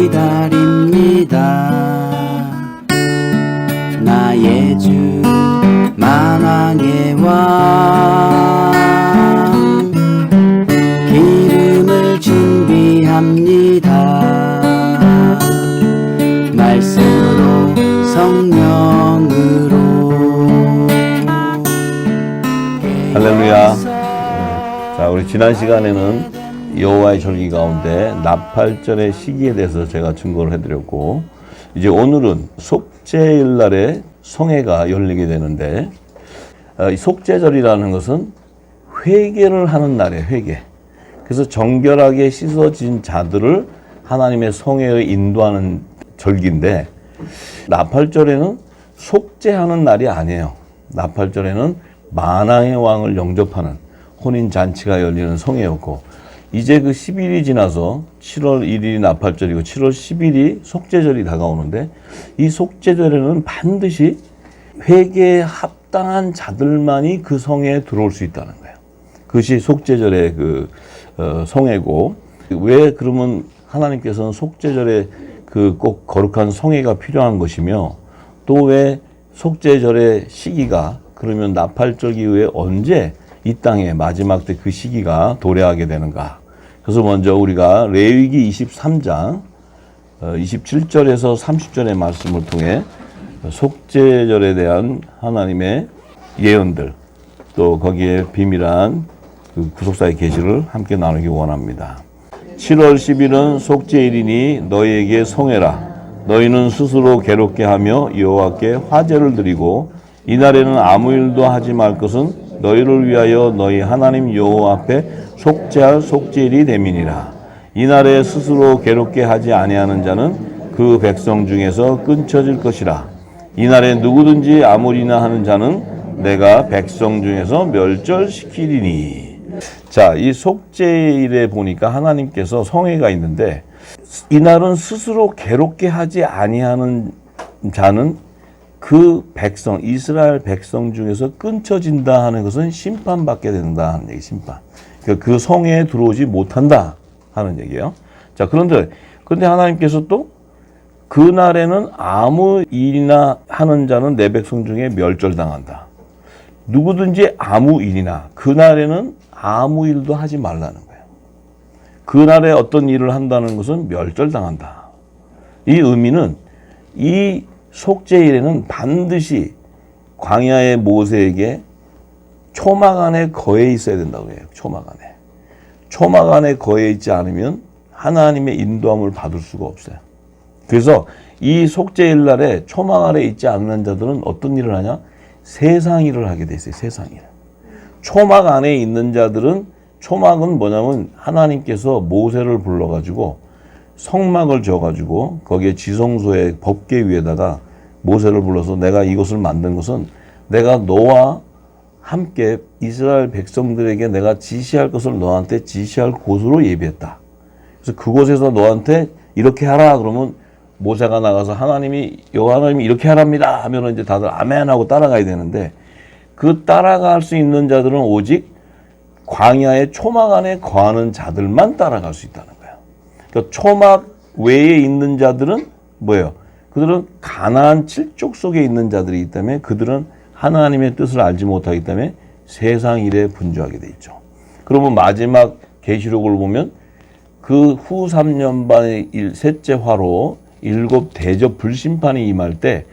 기다립니다. 나의 주 만왕의 왕 기름을 준비합니다. 말씀으로 성령으로. 할렐루야. 자, 우리 지난 시간에는 여호와의 절기 가운데 나팔절의 시기에 대해서 제가 증거를 해드렸고, 이제 오늘은 속죄일 날에 성회가 열리게 되는데, 이 속죄절이라는 것은 회개를 하는 날이에요. 회개. 그래서 정결하게 씻어진 자들을 하나님의 성회에 인도하는 절기인데, 나팔절에는 속죄하는 날이 아니에요. 나팔절에는 만왕의 왕을 영접하는 혼인잔치가 열리는 성회였고, 이제 그 10일이 지나서 7월 1일이 나팔절이고 7월 10일이 속죄절이 다가오는데, 이 속죄절에는 반드시 회개에 합당한 자들만이 그 성회에 들어올 수 있다는 거예요. 그것이 속죄절의 성회고, 왜 그러면 하나님께서는 속죄절에 꼭 거룩한 성회가 필요한 것이며, 또 왜 속죄절의 시기가 그러면 나팔절 이후에 언제 이 땅에 마지막 때 그 시기가 도래하게 되는가. 그래서 먼저 우리가 레위기 23장 27절에서 30절의 말씀을 통해 속죄절에 대한 하나님의 예언들, 또 거기에 비밀한 그 구속사의 계시를 함께 나누기 원합니다. 7월 10일은 속죄일이니 너희에게 성회라. 너희는 스스로 괴롭게 하며 여호와께 화제를 드리고, 이날에는 아무 일도 하지 말 것은 너희를 위하여 너희 하나님 여호와 앞에 속죄할 속죄일이 됨이니라. 이날에 스스로 괴롭게 하지 아니하는 자는 그 백성 중에서 끊쳐질 것이라. 이날에 누구든지 아무리나 하는 자는 내가 백성 중에서 멸절시키리니. 자, 이 속죄일에 보니까 하나님께서 성회가 있는데, 이날은 스스로 괴롭게 하지 아니하는 자는 그 백성, 이스라엘 백성 중에서 끊쳐진다 하는 것은 심판받게 된다 하는 얘기, 심판. 그 성회에 들어오지 못한다 하는 얘기예요. 자, 그런데 하나님께서 또 그날에는 아무 일이나 하는 자는 내 백성 중에 멸절당한다. 누구든지 아무 일이나, 그날에는 아무 일도 하지 말라는 거예요. 그날에 어떤 일을 한다는 것은 멸절당한다. 이 의미는 이 속죄일에는 반드시 광야의 모세에게 초막 안에 거해 있어야 된다고 해요. 초막 안에. 초막 안에 거해 있지 않으면 하나님의 인도함을 받을 수가 없어요. 그래서 이 속죄일 날에 초막 안에 있지 않는 자들은 어떤 일을 하냐? 세상 일을 하게 돼 있어요. 세상 일. 초막 안에 있는 자들은, 초막은 뭐냐면 하나님께서 모세를 불러가지고 성막을 져가지고 거기에 지성소의 법궤 위에다가 모세를 불러서 내가 이것을 만든 것은 내가 너와 함께 이스라엘 백성들에게 내가 지시할 것을 너한테 지시할 곳으로 예비했다. 그래서 그곳에서 너한테 이렇게 하라 그러면 모세가 나가서 하나님이 이렇게 하랍니다 하면 이제 다들 아멘 하고 따라가야 되는데, 그 따라갈 수 있는 자들은 오직 광야의 초막 안에 거하는 자들만 따라갈 수 있다는 거예요. 그러니까 초막 외에 있는 자들은 뭐예요? 그들은 가나안 칠족 속에 있는 자들이기 때문에 그들은 하나님의 뜻을 알지 못하기 때문에 세상 일에 분주하게 돼 있죠. 그러면 마지막 계시록을 보면 그 후 3년 반의 셋째 화로 7 대접 불심판이 임할 때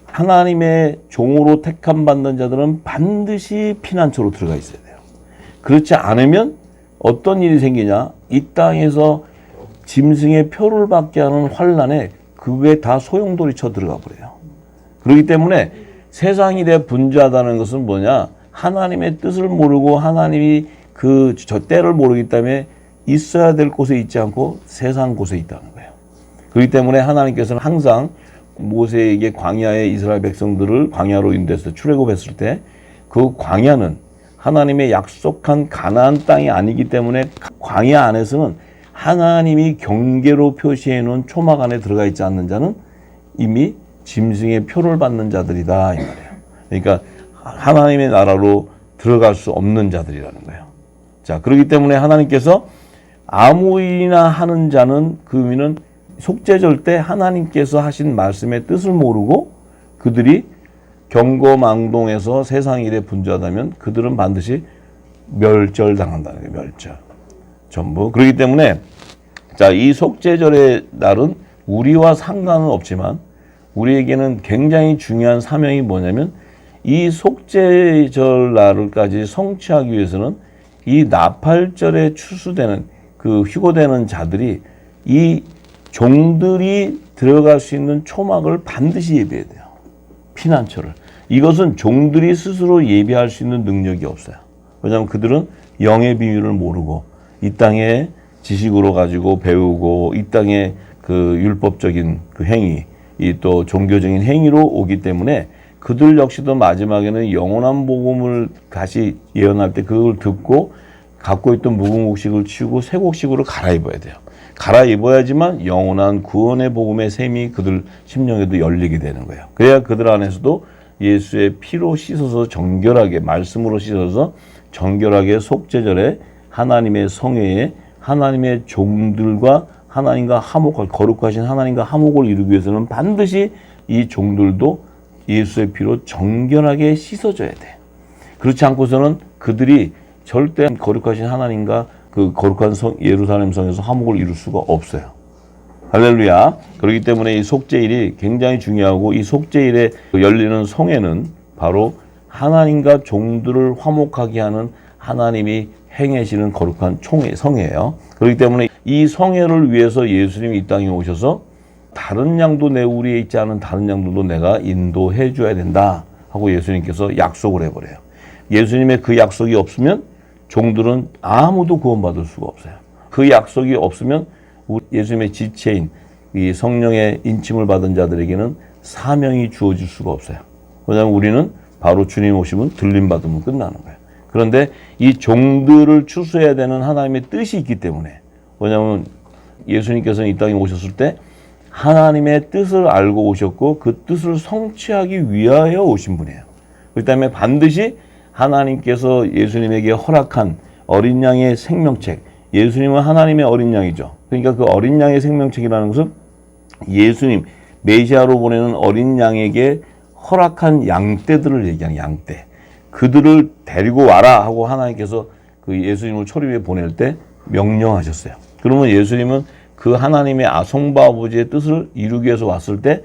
하나님의 종으로 택함 받는 자들은 반드시 피난처로 들어가 있어야 돼요. 그렇지 않으면 어떤 일이 생기냐? 이 땅에서 짐승의 표를 받게 하는 환란에 그게 다 소용돌이 쳐 들어가 버려요. 그렇기 때문에 세상 일에 분주하다는 것은 뭐냐? 하나님의 뜻을 모르고 하나님이 저 때를 모르기 때문에 있어야 될 곳에 있지 않고 세상 곳에 있다는 거예요. 그렇기 때문에 하나님께서는 항상 모세에게 광야의 이스라엘 백성들을 광야로 인도해서 출애굽했을 때 그 광야는 하나님의 약속한 가나안 땅이 아니기 때문에 광야 안에서는 하나님이 경계로 표시해 놓은 초막 안에 들어가 있지 않는 자는 이미 짐승의 표를 받는 자들이다 이 말이에요. 그러니까 하나님의 나라로 들어갈 수 없는 자들이라는 거예요. 자, 그렇기 때문에 하나님께서 아무 일이나 하는 자는 그 의미는 속죄절 때 하나님께서 하신 말씀의 뜻을 모르고 그들이 경거망동해서 세상 일에 분주하다면 그들은 반드시 멸절당한다는 거예요. 멸절. 전부. 그렇기 때문에 자, 이 속죄절의 날은 우리와 상관은 없지만 우리에게는 굉장히 중요한 사명이 뭐냐면 이 속죄절 날을까지 성취하기 위해서는 이 나팔절에 추수되는 그 휴거되는 자들이 이 종들이 들어갈 수 있는 초막을 반드시 예비해야 돼요. 피난처를. 이것은 종들이 스스로 예비할 수 있는 능력이 없어요. 왜냐하면 그들은 영의 비밀을 모르고 이 땅에 지식으로 가지고 배우고 이 땅에 그 율법적인 그 행위, 이 또 종교적인 행위로 오기 때문에 그들 역시도 마지막에는 영원한 복음을 다시 예언할 때 그걸 듣고 갖고 있던 묵은 곡식을 치우고 새 곡식으로 갈아입어야 돼요. 갈아입어야지만 영원한 구원의 복음의 셈이 그들 심령에도 열리게 되는 거예요. 그래야 그들 안에서도 예수의 피로 씻어서 정결하게, 말씀으로 씻어서 정결하게 속죄절에 하나님의 성회에 하나님의 종들과 하나님과 화목할, 거룩하신 하나님과 화목을 이루기 위해서는 반드시 이 종들도 예수의 피로 정결하게 씻어져야 돼. 그렇지 않고서는 그들이 절대 거룩하신 하나님과 그 거룩한 예루살렘 성에서 화목을 이룰 수가 없어요. 할렐루야. 그렇기 때문에 이 속죄일이 굉장히 중요하고 이 속죄일에 열리는 성회는 바로 하나님과 종들을 화목하게 하는 하나님이 행하시는 거룩한 성회예요. 그렇기 때문에 이 성회를 위해서 예수님이 이 땅에 오셔서 다른 양도 내 우리에 있지 않은 다른 양들도 내가 인도해 줘야 된다 하고 예수님께서 약속을 해버려요. 예수님의 그 약속이 없으면 종들은 아무도 구원받을 수가 없어요. 그 약속이 없으면 예수님의 지체인 이 성령의 인침을 받은 자들에게는 사명이 주어질 수가 없어요. 왜냐하면 우리는 바로 주님 오시면 들림받으면 끝나는 거예요. 그런데 이 종들을 추수해야 되는 하나님의 뜻이 있기 때문에, 왜냐하면 예수님께서는 이 땅에 오셨을 때 하나님의 뜻을 알고 오셨고 그 뜻을 성취하기 위하여 오신 분이에요. 그렇기 때문에 반드시 하나님께서 예수님에게 허락한 어린 양의 생명책, 예수님은 하나님의 어린 양이죠. 그러니까 그 어린 양의 생명책이라는 것은 예수님, 메시아로 보내는 어린 양에게 허락한 양떼들을 얘기하는 양떼. 그들을 데리고 와라 하고 하나님께서 그 예수님을 초림에 보낼 때 명령하셨어요. 그러면 예수님은 그 하나님의 성부 아버지의 뜻을 이루기 위해서 왔을 때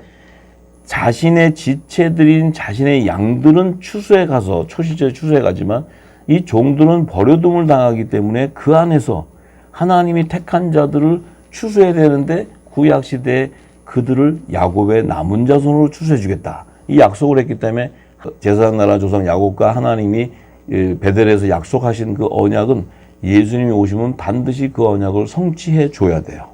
자신의 지체들인 자신의 양들은 추수해 가서 초시절에 추수해 가지만 이 종들은 버려둠을 당하기 때문에 그 안에서 하나님이 택한 자들을 추수해야 되는데 구약 시대에 그들을 야곱의 남은 자손으로 추수해 주겠다. 이 약속을 했기 때문에 제사장 나라 조상 야곱과 하나님이 베델에서 약속하신 그 언약은 예수님이 오시면 반드시 그 언약을 성취해 줘야 돼요.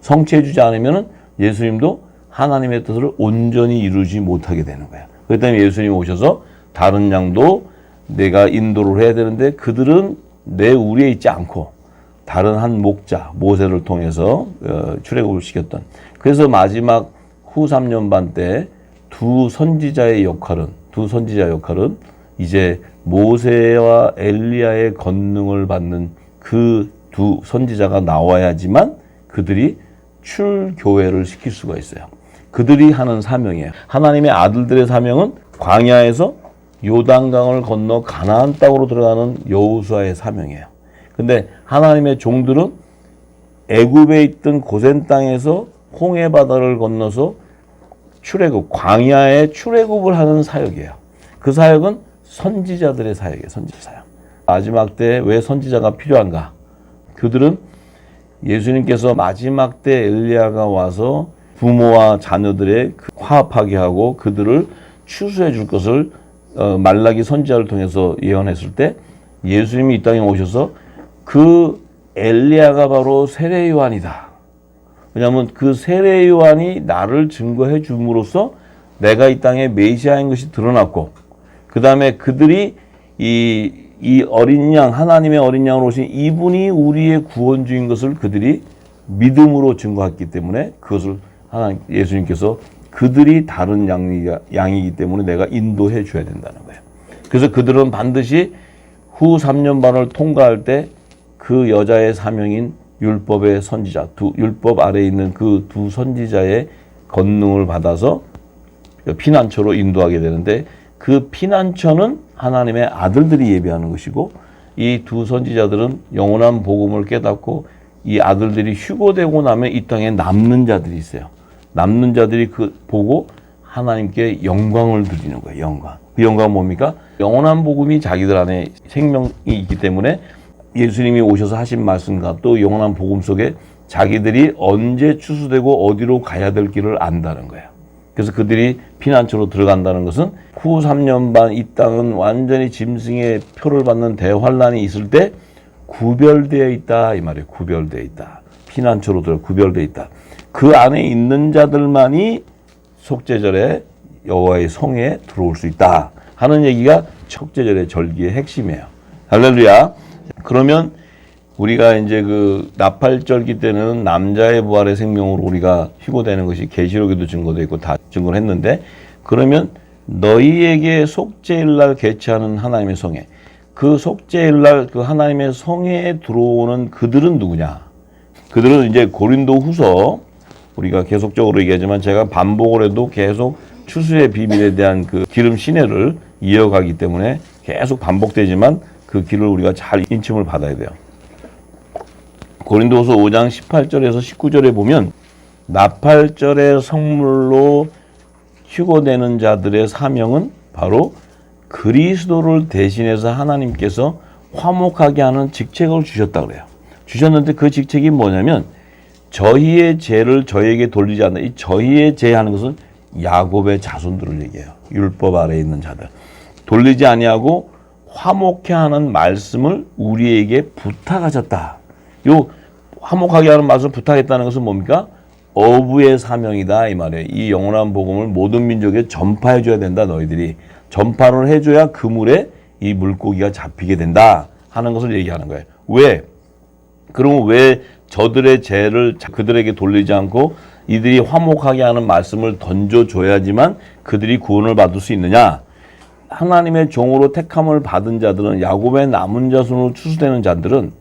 성취해 주지 않으면 예수님도 하나님의 뜻을 온전히 이루지 못하게 되는 거예요. 그렇기 때문에 예수님이 오셔서 다른 양도 내가 인도를 해야 되는데 그들은 내 우리에 있지 않고 다른 한 목자 모세를 통해서 출애굽을 시켰던, 그래서 마지막 후 3년 반 때 두 선지자의 역할은 이제 모세와 엘리야의 권능을 받는 그 두 선지자가 나와야지만 그들이 출교회를 시킬 수가 있어요. 그들이 하는 사명이에요. 하나님의 아들들의 사명은 광야에서 요단강을 건너 가나안 땅으로 들어가는 여호수아의 사명이에요. 근데 하나님의 종들은 애굽에 있던 고센 땅에서 홍해 바다를 건너서 출애굽, 광야에 출애굽을 하는 사역이에요. 그 사역은 선지자들의 사역이에요. 선지자 사역. 마지막 때 왜 선지자가 필요한가? 그들은 예수님께서 마지막 때 엘리야가 와서 부모와 자녀들의 화합하게 하고 그들을 추수해 줄 것을 말라기 선지자를 통해서 예언했을 때 예수님이 이 땅에 오셔서 그 엘리야가 바로 세례 요한이다. 왜냐하면 그 세례 요한이 나를 증거해 줌으로써 내가 이 땅에 메시아인 것이 드러났고, 그 다음에 그들이 이 어린 양, 하나님의 어린 양으로 오신 이분이 우리의 구원주인 것을 그들이 믿음으로 증거했기 때문에 그것을 예수님께서 그들이 다른 양이기 때문에 내가 인도해 줘야 된다는 거예요. 그래서 그들은 반드시 후 3년 반을 통과할 때 그 여자의 사명인 율법의 선지자, 율법 아래에 있는 그 두 선지자의 권능을 받아서 피난처로 인도하게 되는데, 그 피난처는 하나님의 아들들이 예비하는 것이고, 이 두 선지자들은 영원한 복음을 깨닫고 이 아들들이 휴거되고 나면 이 땅에 남는 자들이 있어요. 남는 자들이 그 보고 하나님께 영광을 드리는 거예요. 영광. 그 영광은 뭡니까? 영원한 복음이 자기들 안에 생명이 있기 때문에 예수님이 오셔서 하신 말씀과 또 영원한 복음 속에 자기들이 언제 추수되고 어디로 가야 될 길을 안다는 거예요. 그래서 그들이 피난처로 들어간다는 것은 후 3년 반 이 땅은 완전히 짐승의 표를 받는 대환란이 있을 때 구별되어 있다 이 말이에요. 구별되어 있다. 피난처로 구별되어 있다. 그 안에 있는 자들만이 속죄절에 여호와의 성에 들어올 수 있다 하는 얘기가 속죄절의 절기의 핵심이에요. 할렐루야. 그러면 우리가 이제 그 나팔절기 때는 남자의 부활의 생명으로 우리가 휴거되는 것이 계시록에도 증거되어 있고 다 증거를 했는데, 그러면 너희에게 속죄일날 개최하는 하나님의 성에, 그 속죄일날 그 하나님의 성에 들어오는 그들은 누구냐? 그들은 이제 고린도후서, 우리가 계속적으로 얘기하지만 제가 반복을 해도 계속 추수의 비밀에 대한 그 기름 신뢰를 이어가기 때문에 계속 반복되지만 그 길을 우리가 잘 인침을 받아야 돼요. 고린도후서 5장 18절에서 19절에 보면 나팔절의 성물로 휴거되는 자들의 사명은 바로 그리스도를 대신해서 하나님께서 화목하게 하는 직책을 주셨다 그래요. 주셨는데 그 직책이 뭐냐면 저희의 죄를 저희에게 돌리지 않는, 이 저희의 죄 하는 것은 야곱의 자손들을 얘기해요. 율법 아래에 있는 자들. 돌리지 아니하고 화목해 하는 말씀을 우리에게 부탁하셨다. 요 화목하게 하는 말씀을 부탁했다는 것은 뭡니까? 어부의 사명이다 이 말이에요. 이 영원한 복음을 모든 민족에 전파해 줘야 된다. 너희들이 전파를 해줘야 그물에 이 물고기가 잡히게 된다 하는 것을 얘기하는 거예요. 왜? 그러면 왜 저들의 죄를 그들에게 돌리지 않고 이들이 화목하게 하는 말씀을 던져줘야지만 그들이 구원을 받을 수 있느냐? 하나님의 종으로 택함을 받은 자들은, 야곱의 남은 자손으로 추수되는 자들은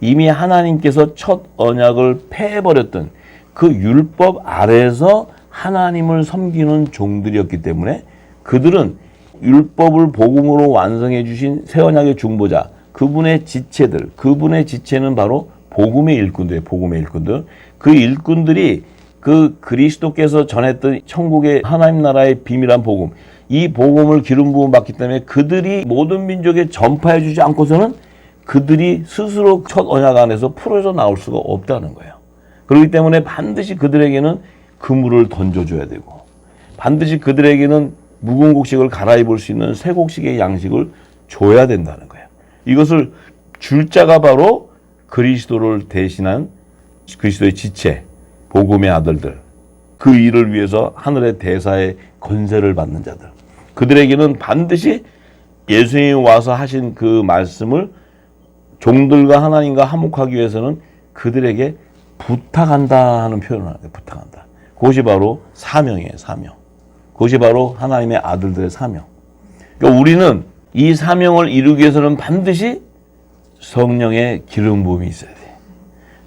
이미 하나님께서 첫 언약을 폐해버렸던 그 율법 아래에서 하나님을 섬기는 종들이었기 때문에 그들은 율법을 복음으로 완성해 주신 새 언약의 중보자, 그분의 지체들, 그분의 지체는 바로 복음의 일꾼들이에요. 복음의 일꾼들. 그 일꾼들이 그 그리스도께서 전했던 천국의 하나님 나라의 비밀한 복음, 이 복음을 기름 부음 받기 때문에 그들이 모든 민족에 전파해 주지 않고서는 그들이 스스로 첫 언약 안에서 풀어져 나올 수가 없다는 거예요. 그렇기 때문에 반드시 그들에게는 그물을 던져줘야 되고, 반드시 그들에게는 묵은 곡식을 갈아입을 수 있는 새 곡식의 양식을 줘야 된다는 거예요. 이것을 줄 자가 바로 그리스도를 대신한 그리스도의 지체, 복음의 아들들, 그 일을 위해서 하늘의 대사의 권세를 받는 자들, 그들에게는 반드시 예수님이 와서 하신 그 말씀을 종들과 하나님과 화목하기 위해서는 그들에게 부탁한다 하는 표현을 하는 거예요. 부탁한다. 그것이 바로 사명이에요. 사명. 그것이 바로 하나님의 아들들의 사명. 그러니까 우리는 이 사명을 이루기 위해서는 반드시 성령의 기름 부음이 있어야 돼.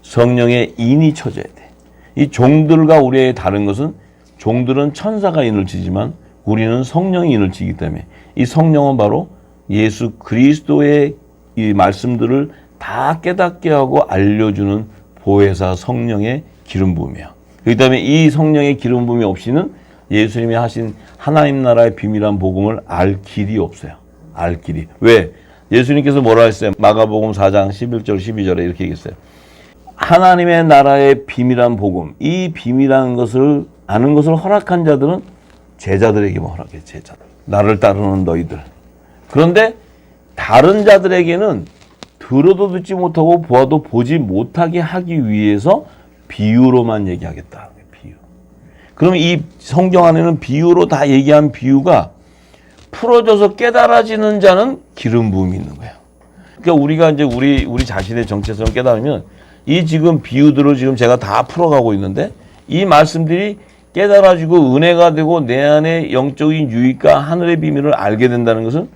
성령의 인이 쳐져야 돼. 이 종들과 우리의 다른 것은, 종들은 천사가 인을 치지만 우리는 성령이 인을 치기 때문에 이 성령은 바로 예수 그리스도의 이 말씀들을 다 깨닫게 하고 알려주는 보혜사 성령의 기름 부음이에요. 그렇기 때문에 이 성령의 기름 부음이 없이는 예수님이 하신 하나님 나라의 비밀한 복음을 알 길이 없어요. 알 길이. 왜? 예수님께서 뭐라 했어요? 마가복음 4장 11절 12절에 이렇게 얘기했어요. 하나님의 나라의 비밀한 복음, 이 비밀한 것을 아는 것을 허락한 자들은 제자들에게만 허락해. 제자들. 나를 따르는 너희들. 그런데 다른 자들에게는 들어도 듣지 못하고 보아도 보지 못하게 하기 위해서 비유로만 얘기하겠다. 비유. 그러면 이 성경 안에는 비유로 다 얘기한 비유가 풀어져서 깨달아지는 자는 기름 부음이 있는 거예요. 그러니까 우리가 이제 우리 자신의 정체성을 깨달으면 이 지금 비유들을 지금 제가 다 풀어가고 있는데 이 말씀들이 깨달아지고 은혜가 되고 내 안에 영적인 유익과 하늘의 비밀을 알게 된다는 것은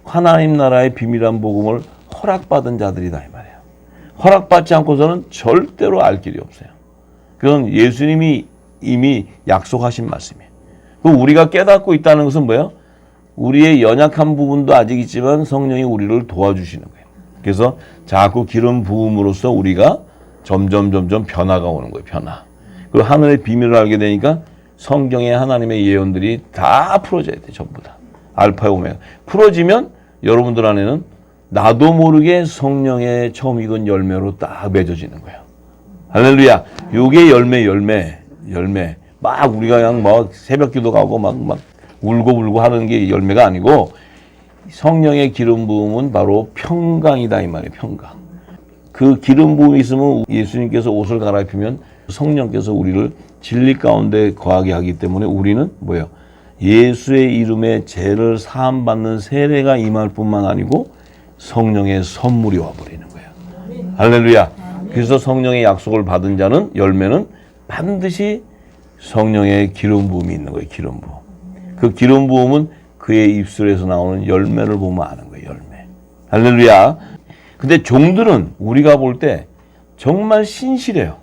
하나님 나라의 비밀한 복음을 허락받은 자들이다 이 말이에요. 허락받지 않고서는 절대로 알 길이 없어요. 그건 예수님이 이미 약속하신 말씀이에요. 우리가 깨닫고 있다는 것은 뭐예요? 우리의 연약한 부분도 아직 있지만 성령이 우리를 도와주시는 거예요. 그래서 자꾸 기름 부음으로써 우리가 점점 변화가 오는 거예요. 변화. 그리고 하늘의 비밀을 알게 되니까 성경에 하나님의 예언들이 다 풀어져야 돼. 전부 다. 알파 오메가. 풀어지면 여러분들 안에는 나도 모르게 성령의 처음 익은 열매로 딱 맺어지는 거예요. 할렐루야. 요게 열매. 막 우리가 그냥 뭐 새벽 기도 가고 막 울고 하는 게 열매가 아니고 성령의 기름 부음은 바로 평강이다 이 말이에요. 평강. 그 기름 부음이 있으면 예수님께서 옷을 갈아입히면 성령께서 우리를 진리 가운데 거하게 하기 때문에 우리는 뭐예요? 예수의 이름에 죄를 사함받는 세례가 임할 뿐만 아니고 성령의 선물이 와버리는 거예요. 할렐루야. 그래서 성령의 약속을 받은 자는 열매는 반드시 성령의 기름 부음이 있는 거예요. 기름 부음. 그 기름 부음은 그의 입술에서 나오는 열매를 보면 아는 거예요. 열매. 할렐루야. 근데 종들은 우리가 볼 때 정말 신실해요.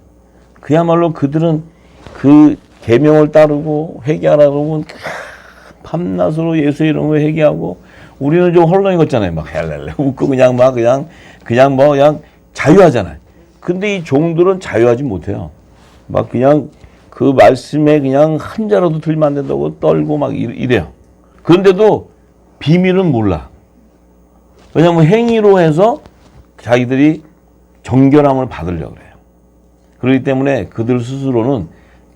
그야말로 그들은 그 계명을 따르고 회개하라고 하면 밤낮으로 예수의 이름으로 회개하고 우리는 좀 헐렁이 걷잖아요. 막 헬렐레 웃고 그냥 자유하잖아요. 근데 이 종들은 자유하지 못해요. 막 그냥 그 말씀에 그냥 한 자라도 틀리면 안 된다고 떨고 막 이래요. 그런데도 비밀은 몰라. 왜냐하면 행위로 해서 자기들이 정결함을 받으려고 그래요. 그렇기 때문에 그들 스스로는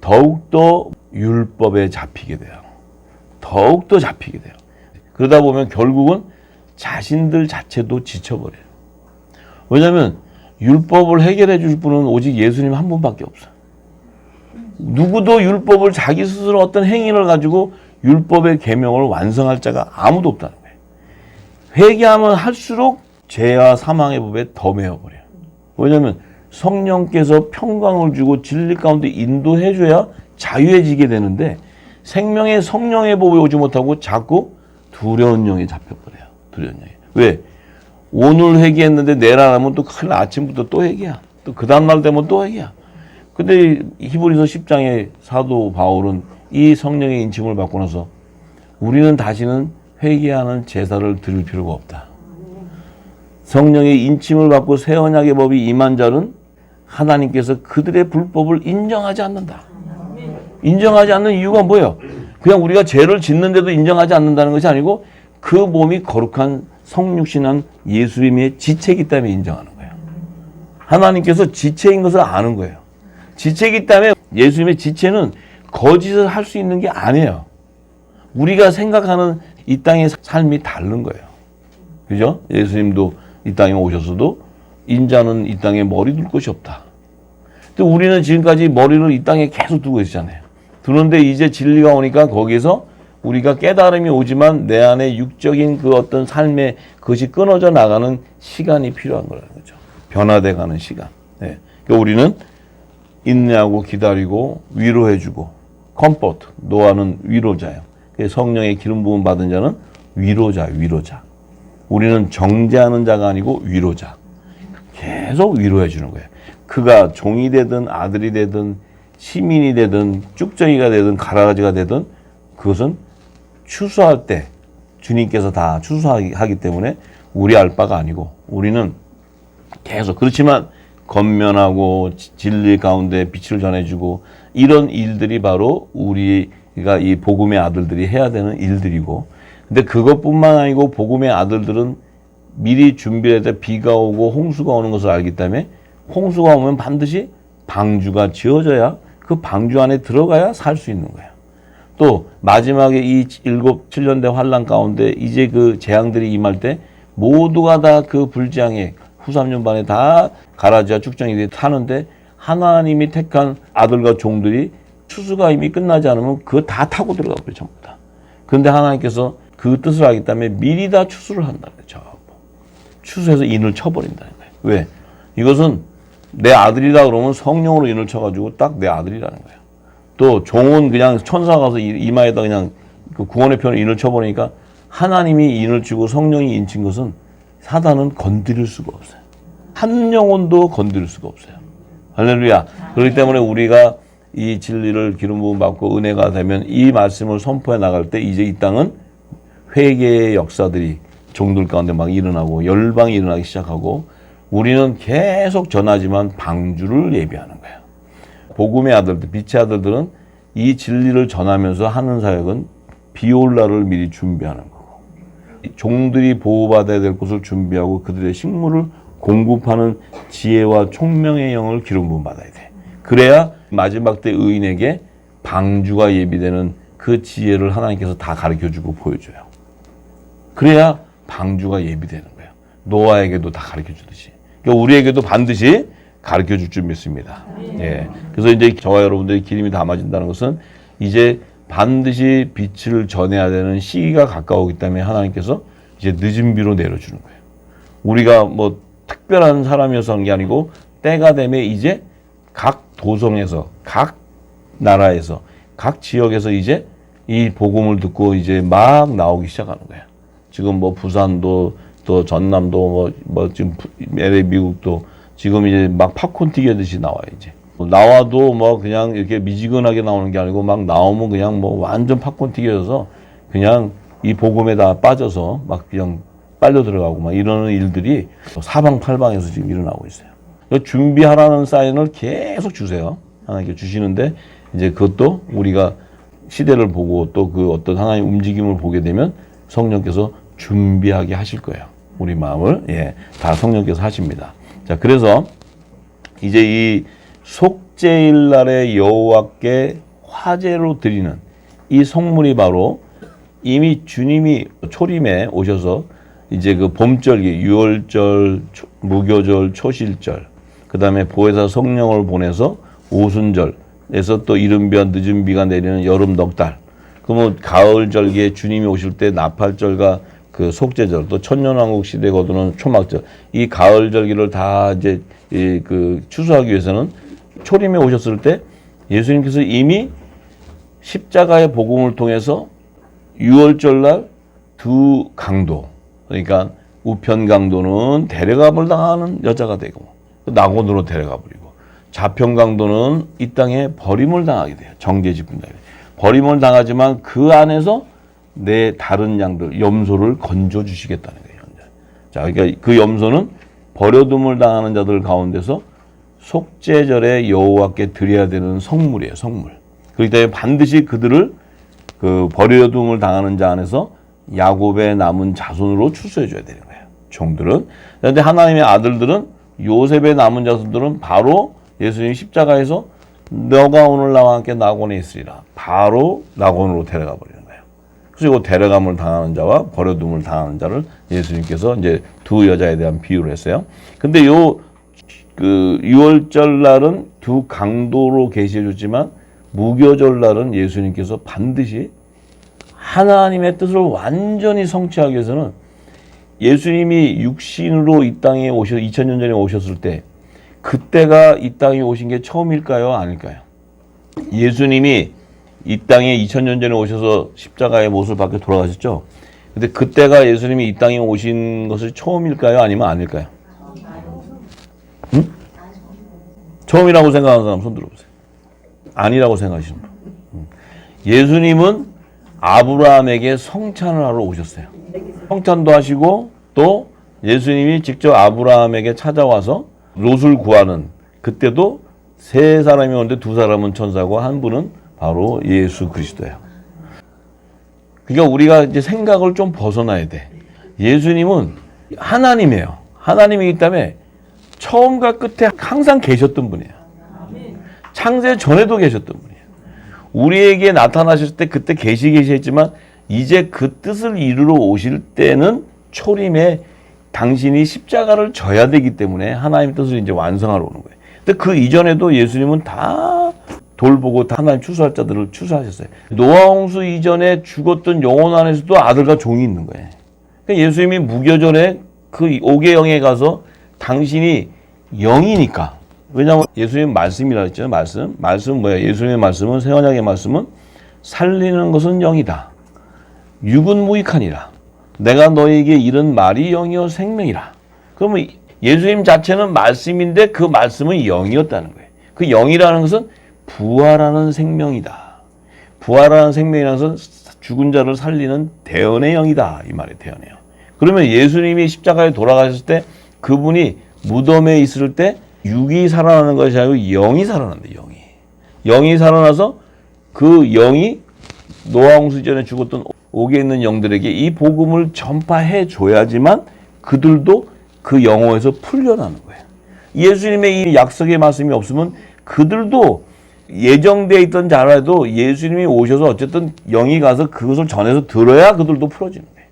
더욱더 율법에 잡히게 돼요. 더욱더 잡히게 돼요. 그러다 보면 결국은 자신들 자체도 지쳐버려요. 왜냐하면 율법을 해결해 줄 분은 오직 예수님 한 분밖에 없어요. 누구도 율법을 자기 스스로 어떤 행위를 가지고 율법의 계명을 완성할 자가 아무도 없다는 거예요. 회개하면 할수록 죄와 사망의 법에 더 매여버려요. 왜냐하면 성령께서 평강을 주고 진리 가운데 인도해줘야 자유해지게 되는데 생명의 성령의 법에 오지 못하고 자꾸 두려운 영에 잡혀버려요. 두려운 영에. 왜? 오늘 회개했는데 내일 안 하면 또 큰일 아침부터 또 회개야. 또 그 다음날 되면 또 회개야. 근데 히브리서 10장의 사도 바울은 이 성령의 인침을 받고 나서 우리는 다시는 회개하는 제사를 드릴 필요가 없다. 성령의 인침을 받고 새 언약의 법이 임한 자는 하나님께서 그들의 불법을 인정하지 않는다. 인정하지 않는 이유가 뭐예요? 그냥 우리가 죄를 짓는데도 인정하지 않는다는 것이 아니고 그 몸이 거룩한 성육신한 예수님의 지체이기 때문에 인정하는 거예요. 하나님께서 지체인 것을 아는 거예요. 지체이기 때문에 예수님의 지체는 거짓을 할 수 있는 게 아니에요. 우리가 생각하는 이 땅의 삶이 다른 거예요. 그죠? 예수님도 이 땅에 오셨어도 인자는 이 땅에 머리 둘 곳이 없다. 근데 우리는 지금까지 머리를 이 땅에 계속 두고 있잖아요. 두는데 이제 진리가 오니까 거기서 우리가 깨달음이 오지만 내 안에 육적인 그 어떤 삶의 그것이 끊어져 나가는 시간이 필요한 거라는 거죠. 변화돼 가는 시간. 네. 그러니까 우리는 인내하고 기다리고 위로해주고 컴포트, 노아는 위로자예요. 성령의 기름 부음 받은 자는 위로자. 우리는 정죄하는 자가 아니고 위로자. 계속 위로해 주는 거예요. 그가 종이 되든 아들이 되든 시민이 되든 쭉정이가 되든 가라가지가 되든 그것은 추수할 때 주님께서 다 추수하기 때문에 우리 알 바가 아니고 우리는 계속 그렇지만 건면하고 진리 가운데 빛을 전해주고 이런 일들이 바로 우리가 이 복음의 아들들이 해야 되는 일들이고 근데 그것뿐만 아니고 복음의 아들들은 미리 준비할 때 비가 오고 홍수가 오는 것을 알기 때문에 홍수가 오면 반드시 방주가 지어져야 그 방주 안에 들어가야 살 수 있는 거예요. 또 마지막에 이 7년대 환란 가운데 이제 그 재앙들이 임할 때 모두가 다 그 불재앙에 후 3년 반에 다 가라지와 축정이 타는데 하나님이 택한 아들과 종들이 추수가 이미 끝나지 않으면 그거 다 타고 들어가 버려요. 전부 다. 그런데 하나님께서 그 뜻을 알기 때문에 미리 다 추수를 한다는 거죠. 추수해서 인을 쳐버린다는 거예요. 왜? 이것은 내 아들이다 그러면 성령으로 인을 쳐가지고 딱 내 아들이라는 거예요. 또 종은 그냥 천사 가서 이마에다 그냥 그 구원의 편을 인을 쳐버리니까 하나님이 인을 치고 성령이 인친 것은 사단은 건드릴 수가 없어요. 한 영혼도 건드릴 수가 없어요. 할렐루야. 그렇기 때문에 우리가 이 진리를 기름 부음 받고 은혜가 되면 이 말씀을 선포해 나갈 때 이제 이 땅은 회개의 역사들이 종들 가운데 막 일어나고 열방이 일어나기 시작하고 우리는 계속 전하지만 방주를 예비하는 거예요. 복음의 아들들, 빛의 아들들은 이 진리를 전하면서 하는 사역은 비 올 날을 미리 준비하는 거고 종들이 보호받아야 될 곳을 준비하고 그들의 식물을 공급하는 지혜와 총명의 영을 기름 부음 받아야 돼. 그래야 마지막 때 의인에게 방주가 예비되는 그 지혜를 하나님께서 다 가르쳐주고 보여줘요. 그래야 방주가 예비되는 거예요. 노아에게도 다 가르쳐주듯이. 그러니까 우리에게도 반드시 가르쳐줄 줄 믿습니다. 예. 그래서 이제 저와 여러분들의 기름이 담아진다는 것은 이제 반드시 빛을 전해야 되는 시기가 가까우기 때문에 하나님께서 이제 늦은 비로 내려주는 거예요. 우리가 뭐 특별한 사람이어서 한 게 아니고 때가 되면 이제 각 도성에서, 각 나라에서, 각 지역에서 이제 이 복음을 듣고 이제 막 나오기 시작하는 거예요. 지금 뭐 부산도 또 전남도 뭐 지금 LA 미국도 지금 이제 막 팝콘 튀기듯이 나와요 이제. 나와도 뭐 그냥 이렇게 미지근하게 나오는 게 아니고 막 나오면 그냥 뭐 완전 팝콘 튀겨져서 그냥 이 복음에 다 빠져서 막 그냥 빨려 들어가고 막 이러는 일들이 사방팔방에서 지금 일어나고 있어요. 준비하라는 사인을 계속 주세요. 하나님께 주시는데 이제 그것도 우리가 시대를 보고 또 그 어떤 하나님의 움직임을 보게 되면 성령께서 준비하게 하실 거예요. 우리 마음을. 예, 다 성령께서 하십니다. 자, 그래서 이제 이 속죄일 날에 여호와께 화제로 드리는 이 성물이 바로 이미 주님이 초림에 오셔서 이제 그 봄절기, 유월절, 무교절, 초실절, 그 다음에 보혜사 성령을 보내서 오순절에서 또 이른비와 늦은비가 내리는 여름 넉달, 그러면 가을절기에 주님이 오실 때 나팔절과 그 속죄절, 또 천년왕국 시대 거두는 초막절, 이 가을절기를 다 이제 그 추수하기 위해서는 초림에 오셨을 때 예수님께서 이미 십자가의 복음을 통해서 유월절날 두 강도, 그러니까 우편 강도는 데려감을 당하는 여자가 되고 낙원으로 데려가 버리고 좌편 강도는 이 땅에 버림을 당하게 돼요. 정죄집분 당하게 돼요. 버림을 당하지만 그 안에서 내 다른 양들 염소를 건져 주시겠다는 거예요. 자, 그러니까 그 염소는 버려둠을 당하는 자들 가운데서 속죄절에 여호와께 드려야 되는 성물이에요. 성물. 그렇기 때문에 반드시 그들을 그 버려둠을 당하는 자 안에서 야곱의 남은 자손으로 추수해 줘야 되는 거예요. 종들은. 그런데 하나님의 아들들은 요셉의 남은 자손들은 바로 예수님 십자가에서 너가 오늘 나와 함께 낙원에 있으리라. 바로 낙원으로 데려가 버리는 거예요. 그래서 이 데려감을 당하는 자와 버려둠을 당하는 자를 예수님께서 이제 두 여자에 대한 비유를 했어요. 근데 그 유월절 날은 두 강도로 계시해 줬지만 무교절 날은 예수님께서 반드시 하나님의 뜻을 완전히 성취하기 위해서는 예수님이 육신으로 이 땅에 2000년 전에 오셨을 때 그때가 이 땅에 오신 게 처음일까요? 아닐까요? 예수님이 이 땅에 2000년 전에 오셔서 십자가의 못을 받고 돌아가셨죠? 근데 그때가 예수님이 이 땅에 오신 것이 처음일까요? 아니면 아닐까요? 응? 처음이라고 생각하는 사람 손 들어보세요. 아니라고 생각하시는 분. 예수님은 아브라함에게 성찬을 하러 오셨어요. 성찬도 하시고 또 예수님이 직접 아브라함에게 찾아와서 롯을 구하는 그때도 세 사람이 오는데 두 사람은 천사고 한 분은 바로 예수 그리스도예요. 그러니까 우리가 이제 생각을 좀 벗어나야 돼. 예수님은 하나님이에요. 하나님이기 때문에 처음과 끝에 항상 계셨던 분이에요. 창세 전에도 계셨던 분이에요. 우리에게 나타나실 때 그때 계시했지만 이제 그 뜻을 이루러 오실 때는 초림에 당신이 십자가를 져야 되기 때문에 하나님의 뜻을 이제 완성하러 오는 거예요. 근데 그 이전에도 예수님은 다 돌보고 다 하나님 추수할 자들을 추수하셨어요. 노아홍수 이전에 죽었던 영혼 안에서도 아들과 종이 있는 거예요. 그러니까 예수님이 무교절에 그 옥의 가서 당신이 영이니까. 왜냐하면 예수님 말씀이라 했잖아요. 말씀은 뭐야? 예수님의 말씀은 새언약의 말씀은 살리는 것은 영이다. 육은 무익하니라. 내가 너에게 이른 말이 영이요 생명이라. 그러면 예수님 자체는 말씀인데 그 말씀은 영이었다는 거예요. 그 영이라는 것은 부활하는 생명이다. 부활하는 생명이라는 것은 죽은 자를 살리는 대언의 영이다. 이 말이 대언의 영. 그러면 예수님이 십자가에 돌아가셨을 때 그분이 무덤에 있을 때 육이 살아나는 것이 아니고 영이 살아난다. 영이 살아나서 그 영이 노아 홍수 전에 죽었던 옥에 있는 영들에게 이 복음을 전파해 줘야지만 그들도 그 영혼에서 풀려나는 거예요. 예수님의 이 약속의 말씀이 없으면 그들도 예정되어 있던 자라도 예수님이 오셔서 어쨌든 영이 가서 그것을 전해서 들어야 그들도 풀어지는 거예요.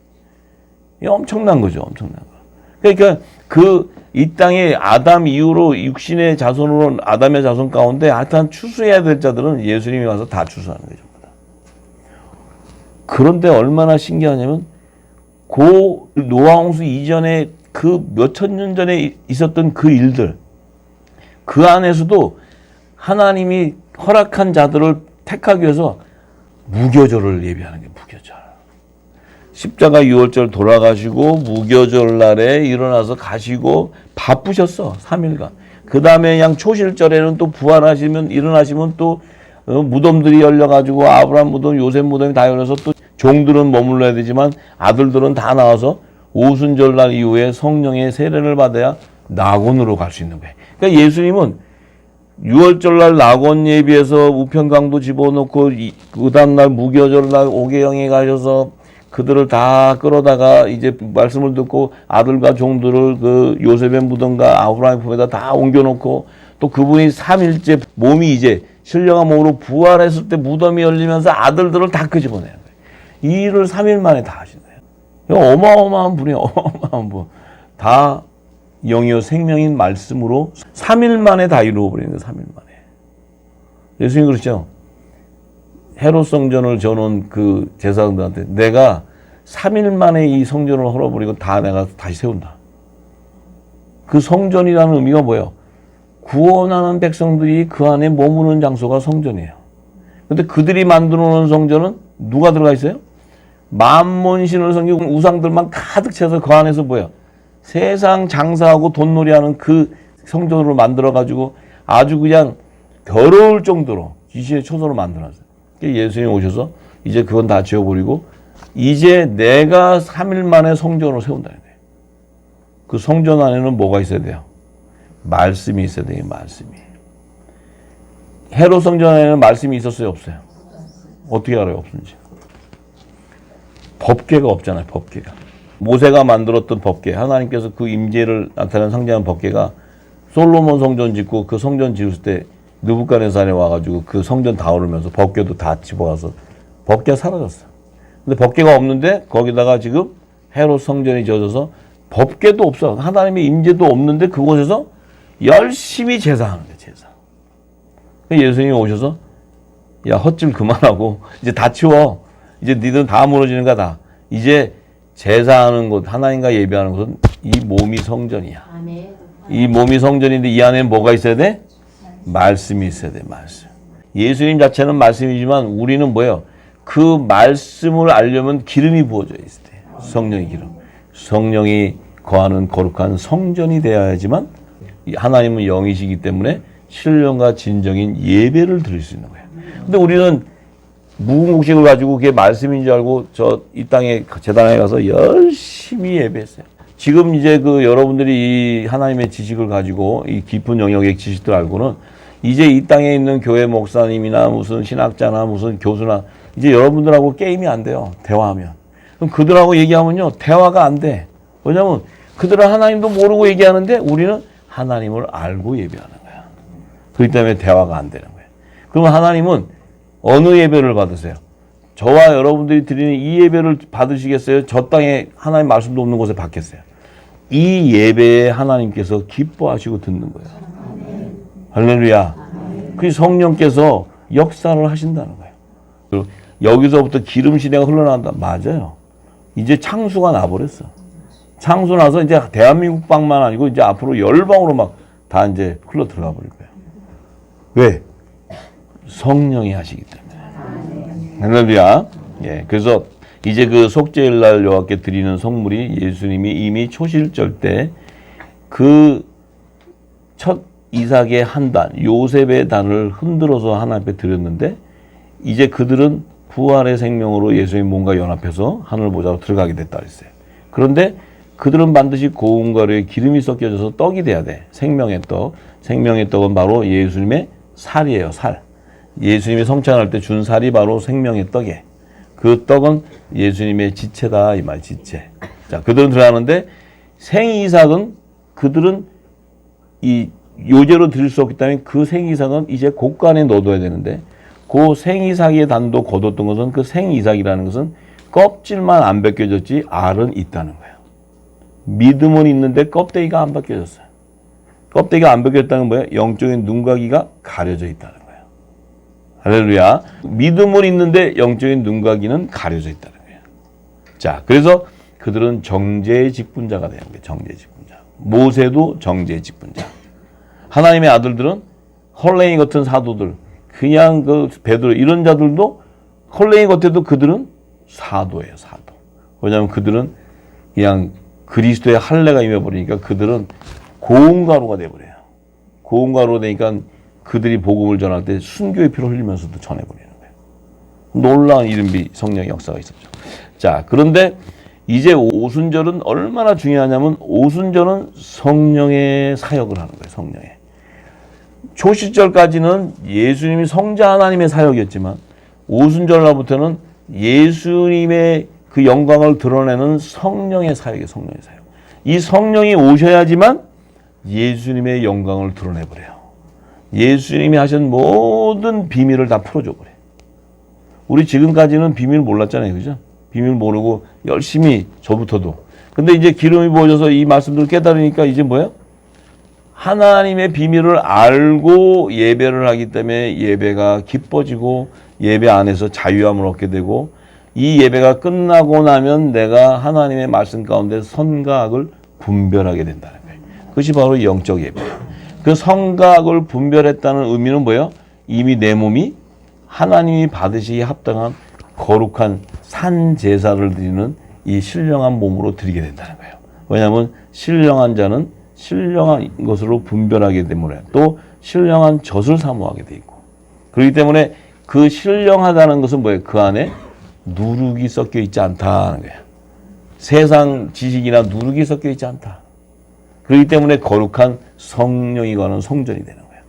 이게 엄청난 거죠. 엄청난 거. 그러니까 이 땅에 아담 이후로 육신의 자손으로 아담의 자손 가운데 하여튼 추수해야 될 자들은 예수님이 와서 다 추수하는 거죠. 그런데 얼마나 신기하냐면 그 노아 홍수 이전에 그 몇천 년 전에 있었던 그 일들 그 안에서도 하나님이 허락한 자들을 택하기 위해서 무교절을 예비하는 게 무교절. 십자가 유월절 돌아가시고 무교절 날에 일어나서 가시고 바쁘셨어. 3일간. 그 다음에 그냥 초실절에는 또 부활하시면 일어나시면 또 무덤들이 열려가지고 아브라함 무덤, 요셉 무덤이 다 열려서 또 종들은 머물러야 되지만 아들들은 다 나와서 오순절 날 이후에 성령의 세례를 받아야 낙원으로 갈 수 있는 거예요. 그러니까 예수님은 6월절 날 낙원 예비해서 우편강도 집어넣고 그 다음날 무교절 날 오개영에 가셔서 그들을 다 끌어다가 이제 말씀을 듣고 아들과 종들을 그 요셉의 무덤과 아브라함의 품에다 다 옮겨놓고 또 그분이 3일째 몸이 이제 신령한 몸으로 부활했을 때 무덤이 열리면서 아들들을 다 끄집어내는 거예요. 이 일을 3일 만에 다 하신 거예요. 어마어마한 분이 어마어마한 분. 다 영이요 생명인 말씀으로 3일 만에 다 이루어버리는 거예요. 3일 만에. 예수님 그렇죠. 헤롯 성전을 저놓은 그 제사장들한테 내가 3일 만에 이 성전을 헐어버리고 다 내가 다시 세운다. 그 성전이라는 의미가 뭐예요? 구원하는 백성들이 그 안에 머무는 장소가 성전이에요. 근데 그들이 만들어 놓은 성전은 누가 들어가 있어요? 만몬신을 섬기고 우상들만 가득 차서 그 안에서 뭐예요? 세상 장사하고 돈놀이하는 그 성전으로 만들어가지고 아주 그냥 더러울 정도로 귀신의 초소로 만들어놨어요. 예수님이 오셔서 이제 그건 다 지워버리고 이제 내가 3일 만에 성전을 세운다는 거예요. 그 성전 안에는 뭐가 있어야 돼요? 말씀이 있어야 돼요. 말씀이. 헤롯 성전 안에는 말씀이 있었어요? 없어요? 어떻게 알아요? 없는지. 법궤가 없잖아요. 법궤가. 모세가 만들었던 법궤, 하나님께서 그 임재를 나타내는 상징하는 법궤가 솔로몬 성전 짓고 그 성전 지을 때 느부갓네살에 와가지고 그 성전 다 오르면서 법궤도 다 집어가서 법궤가 사라졌어. 근데 법궤가 없는데 거기다가 지금 헤롯 성전이 지어져서 법궤도 없어. 하나님의 임재도 없는데 그곳에서 열심히 제사하는 거예요. 제사. 예수님이 오셔서 야 헛짓 그만하고 이제 다 치워. 이제 니들은 다 무너지는 거다. 이제 제사하는 곳, 하나님과 예배하는 곳은 이 몸이 성전이야. 이 몸이 성전인데 이 안에 뭐가 있어야 돼? 말씀이 있어야 돼. 말씀. 예수님 자체는 말씀이지만 우리는 뭐예요? 그 말씀을 알려면 기름이 부어져 있어야 돼. 성령의 기름. 성령이 거하는 거룩한 성전이 되어야지만 하나님은 영이시기 때문에 신령과 진정인 예배를 드릴 수 있는 거예요. 근데 우리는 무궁국식을 가지고 그게 말씀인 줄 알고 이 땅에 제단에 가서 열심히 예배했어요. 지금 이제 그 여러분들이 이 하나님의 지식을 가지고 이 깊은 영역의 지식들 알고는 이제 이 땅에 있는 교회 목사님이나 무슨 신학자나 무슨 교수나 이제 여러분들하고 게임이 안 돼요. 대화하면. 그럼 그들하고 얘기하면요. 대화가 안 돼. 왜냐면 그들은 하나님도 모르고 얘기하는데 우리는 하나님을 알고 예배하는 거야. 그렇기 때문에 대화가 안 되는 거예요. 그러면 하나님은 어느 예배를 받으세요? 저와 여러분들이 드리는 이 예배를 받으시겠어요? 저 땅에 하나님 말씀도 없는 곳에 받겠어요? 이 예배에 하나님께서 기뻐하시고 듣는 거예요. 할렐루야. 그 성령께서 역사를 하신다는 거예요. 여기서부터 기름 시대가 흘러나온다. 맞아요. 이제 창수가 나버렸어. 창수 나서 이제 대한민국방만 아니고 이제 앞으로 열방으로 막 다 이제 흘러 들어가 버릴 거예요. 왜? 성령이 하시기 때문에. 할렐루야. 예. 그래서 이제 그 속죄일 날 여호와께 드리는 성물이 예수님이 이미 초실절 때 그 첫 이삭의 한 단, 요셉의 단을 흔들어서 하나님 앞에 드렸는데 이제 그들은 부활의 생명으로 예수의 몸과 연합해서 하늘 보좌로 들어가게 됐다 그랬어요. 그런데 그들은 반드시 고운 가루에 기름이 섞여져서 떡이 돼야 돼. 생명의 떡. 생명의 떡은 바로 예수님의 살이에요. 살. 예수님이 성찬할 때 준 살이 바로 생명의 떡이에요. 그 떡은 예수님의 지체다 이 말, 지체. 자, 그들은 들어가는데 생이삭은 그들은 이 요제로 드릴 수 없기 때문에 그 생이삭은 이제 곡간에 넣어둬야 되는데 그 생이삭의 단도 거뒀던 것은 그 생이삭이라는 것은 껍질만 안 벗겨졌지 알은 있다는 거예요. 믿음은 있는데 껍데기가 안 벗겨졌어요. 껍데기가 안 벗겨졌다는 거예요. 영적인 눈가기가 가려져 있다는 거예요. 할렐루야. 믿음은 있는데 영적인 눈가기는 가려져 있다는 거예요. 자, 그래서 그들은 정죄의 직분자가 되는 거예요. 정죄의 직분자. 모세도 정죄의 직분자. 하나님의 아들들은 헐랭이 같은 사도들, 그냥 그 베드로 이런 자들도 헐랭이 같아도 그들은 사도예요. 사도. 왜냐하면 그들은 그냥 그리스도의 할례가 임해버리니까 그들은 고운 가루가 돼버려요. 고운 가루가 되니까 그들이 복음을 전할 때 순교의 피를 흘리면서도 전해버리는 거예요. 놀라운 이른비 성령의 역사가 있었죠. 자, 그런데 이제 오순절은 얼마나 중요하냐면 오순절은 성령의 사역을 하는 거예요. 성령의. 초시절까지는 예수님이 성자 하나님의 사역이었지만 오순절날부터는 예수님의 그 영광을 드러내는 성령의 사역이에요. 성령의 사역. 이 성령이 오셔야지만 예수님의 영광을 드러내버려요. 예수님이 하신 모든 비밀을 다 풀어줘 버려요. 우리 지금까지는 비밀 몰랐잖아요. 그죠? 비밀 모르고 열심히 저부터도. 근데 이제 기름이 부어져서 이 말씀들을 깨달으니까 이제 뭐예요? 하나님의 비밀을 알고 예배를 하기 때문에 예배가 기뻐지고 예배 안에서 자유함을 얻게 되고 이 예배가 끝나고 나면 내가 하나님의 말씀 가운데 선과 악을 분별하게 된다는 거예요. 그것이 바로 영적 예배예요. 그 선과 악을 분별했다는 의미는 뭐예요? 이미 내 몸이 하나님이 받으시기에 합당한 거룩한 산 제사를 드리는 이 신령한 몸으로 드리게 된다는 거예요. 왜냐하면 신령한 자는 신령한 것으로 분별하게 되므로 또 신령한 젖을 사모하게 돼 있고 그렇기 때문에 그 신령하다는 것은 뭐예요? 그 안에 누룩이 섞여 있지 않다는 거예요. 세상 지식이나 누룩이 섞여 있지 않다. 그렇기 때문에 거룩한 성령이 거하는 성전이 되는 거예요.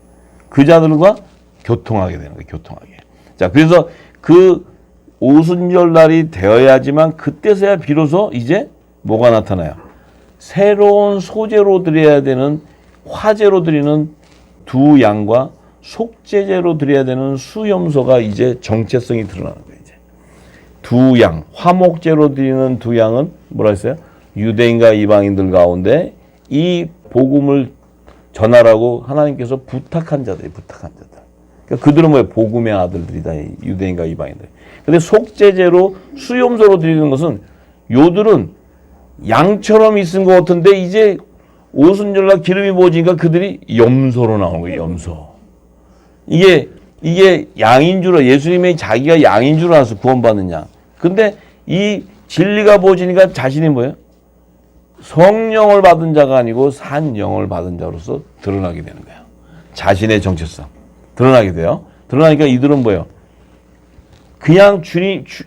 그 자들과 교통하게 되는 거예요. 교통하게. 자, 그래서 그 오순절 날이 되어야지만 그때서야 비로소 이제 뭐가 나타나요? 새로운 소재로 드려야 되는 화제로 드리는 두 양과 속죄제로 드려야 되는 수염소가 이제 정체성이 드러나는 거예요. 이제 두 양, 화목제로 드리는 두 양은 뭐라 했어요? 유대인과 이방인들 가운데 이 복음을 전하라고 하나님께서 부탁한 자들이 부탁한 자들. 그러니까 그들은 뭐예요? 복음의 아들들이다. 유대인과 이방인들. 근데 속죄제로 수염소로 드리는 것은 요들은 양처럼 있은 것 같은데 이제 오순절날 기름이 부어지니까 그들이 염소로 나오는 거예요. 염소. 이게 양인 줄 알아. 예수님이 자기가 양인 줄 알아서 구원받는 양. 근데 이 진리가 부어지니까 자신이 뭐예요? 성령을 받은 자가 아니고 산 영을 받은 자로서 드러나게 되는 거예요. 자신의 정체성 드러나게 돼요. 드러나니까 이들은 뭐예요? 그냥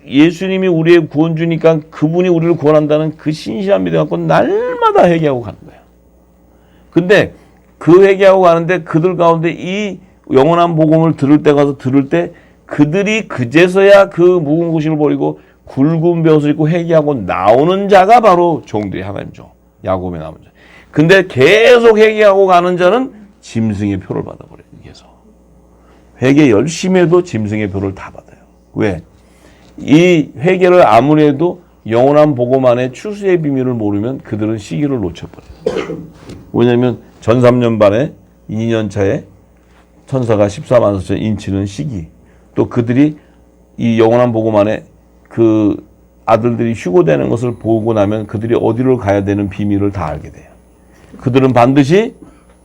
예수님이 우리의 구원주니까 그분이 우리를 구원한다는 그 신실한 믿음 갖고 날마다 회개하고 가는 거예요. 근데 그 회개하고 가는데 그들 가운데 이 영원한 복음을 들을 때 가서 들을 때 그들이 그제서야 그 묵은 구실을 버리고 굵은 벼슬 입고 회개하고 나오는 자가 바로 종들이 하나님 종, 야곱의 남은 자. 근데 계속 회개하고 가는 자는 짐승의 표를 받아버려요. 계속. 회개 열심히 해도 짐승의 표를 다 받아요. 왜? 이 회개를 아무리 해도 영원한 복음 안에 추수의 비밀을 모르면 그들은 시기를 놓쳐버려요. 왜냐하면 전 3년 반에 2년 차에 천사가 14만 4천 인치는 시기. 또 그들이 이 영원한 복음 안에 그 아들들이 휴고되는 것을 보고 나면 그들이 어디로 가야 되는 비밀을 다 알게 돼요. 그들은 반드시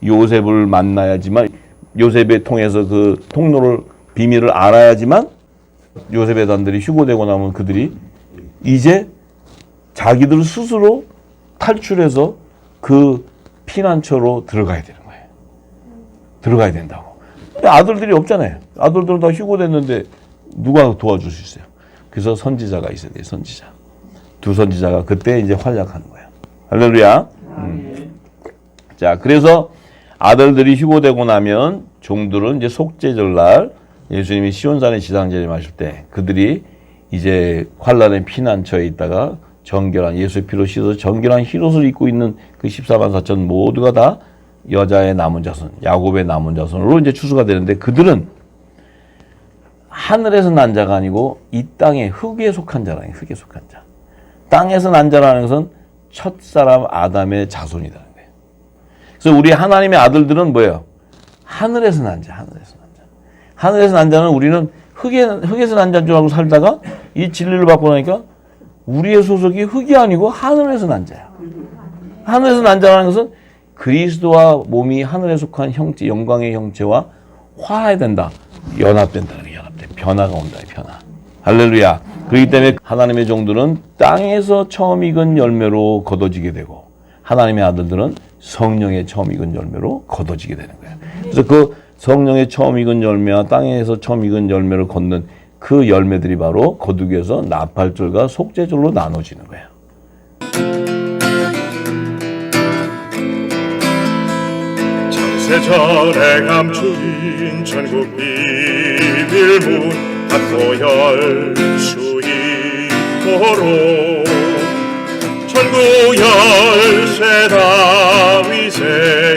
요셉을 만나야지만 요셉을 통해서 그 통로를 비밀을 알아야지만 요셉의 단들이 휴고되고 나면 그들이 이제 자기들 스스로 탈출해서 그 피난처로 들어가야 되는 거예요. 들어가야 된다고. 근데 아들들이 없잖아요. 아들들은 다 휴고됐는데 누가 도와줄 수 있어요? 그래서 선지자가 있어야 돼요. 선지자. 두 선지자가 그때 이제 활약하는 거예요. 할렐루야. 자, 그래서 아들들이 휴고되고 나면 종들은 이제 속죄절 날 예수님이 시온산에 지상재림하실 때 그들이 이제 환란의 피난처에 있다가 정결한 예수의 피로 씻어서 정결한 흰옷을 입고 있는 그 14만 4천 모두가 다 여자의 남은 자손, 야곱의 남은 자손으로 이제 추수가 되는데 그들은 하늘에서 난 자가 아니고 이 땅의 흙에 속한 자라는 거예요. 흙에 속한 자. 땅에서 난 자라는 것은 첫사람 아담의 자손이라는 거예요. 그래서 우리 하나님의 아들들은 뭐예요? 하늘에서 난 자, 하늘에서 난 자. 하늘에서 난 자는 우리는 흙에서 난 자인 줄 알고 살다가 이 진리를 받고 나니까 우리의 소속이 흙이 아니고 하늘에서 난 자야. 하늘에서 난 자라는 것은 그리스도와 몸이 하늘에 속한 형체, 영광의 형체와 화해된다. 연합된다. 연합돼. 변화가 온다. 변화. 할렐루야. 그렇기 때문에 하나님의 종들은 땅에서 처음 익은 열매로 거둬지게 되고 하나님의 아들들은 성령의 처음 익은 열매로 거둬지게 되는 거예요. 그래서 그 성령의 처음 익은 열매와 땅에서 처음 익은 열매를 걷는 그 열매들이 바로 거두기 위해서 나팔절과 속죄절로 나눠지는 거예요. 창세전에 감추인 전국 비밀문 닫고 열 수 있도록 전국 열쇠 다윗의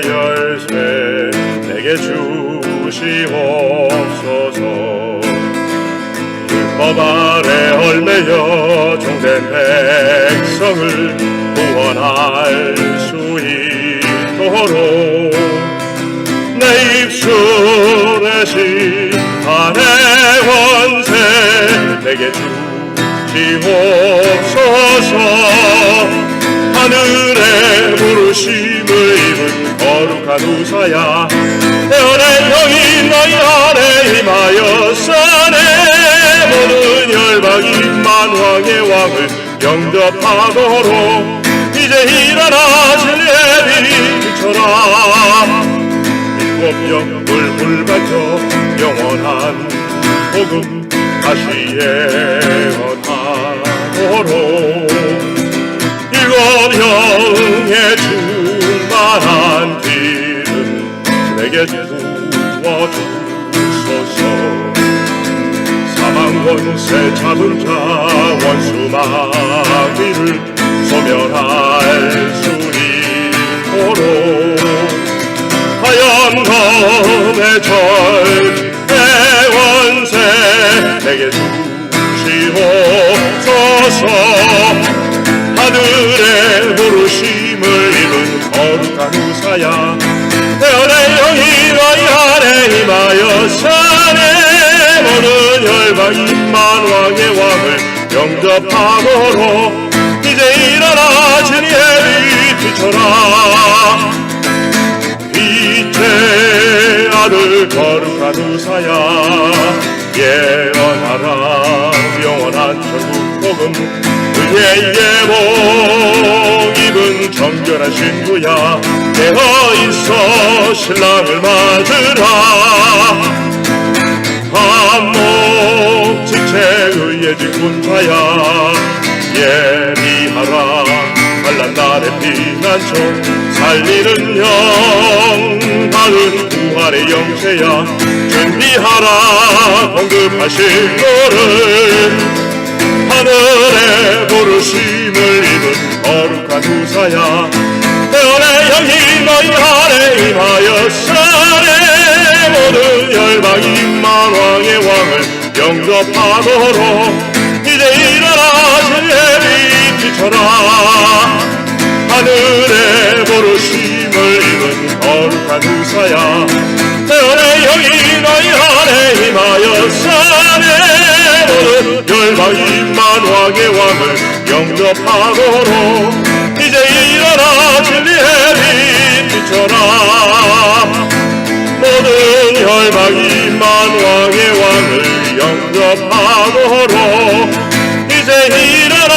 열쇠 내게 주시옵소서. 법 아래 얽매여 종된 백성을 구원할 수 있도록 내 입술에 심판의 원세 내게 주시옵소서. 하늘의 부르심을 입은 거룩한 우사야 태어난 영이 너희 아래 임하였사네. 모든 열방이 만왕의 왕을 영접하도록 이제 일어나 진리의 빛이쳐라. 일곱 영을 밝혀 영원한 복음 다시 예언하도록 일곱 영의 충만한 기름 내게 부어주소서. 사망권세 잡은 자 원수 마귀를 소멸할 수 있도록 하얀검의 절의 원세 내게 주시옵소서. 하늘의 부르심을 입은 거룩한 우사야 태어난 영이 너희 안에 임하였사네. 모든 열방이 만왕의 왕을 영접하도록 이제 일어나 진리의 빛이쳐라. 빛의 아들 거룩한 우사야 예언하라. 영원한 천국 복음 의의 예복 입은 정결한 신부야 깨어있어 신랑을 맞으라. 한몫직체 의의 직분자야 예비하라. 환난 날의 피난처 살리는 영 받은 부활의 영체야 준비하라. 공급하실 너를 하늘의 부르심을 입은 거룩한 우사야 태어난 영이 너희 안에 임하였사네. 모든 열방이 만왕의 왕을 영접하도록 이제 일어나 진리의 빛이쳐라. 하늘의 부르심을 입은 거룩한 우사야 태어난 영이 너희 안에 임하였사네. 모든 열방이 만왕의 왕을 영접하도록 이제 일어나 진리의 빛 비춰라. 모든 열방이 만왕의 왕을 영접하도록 이제 일어나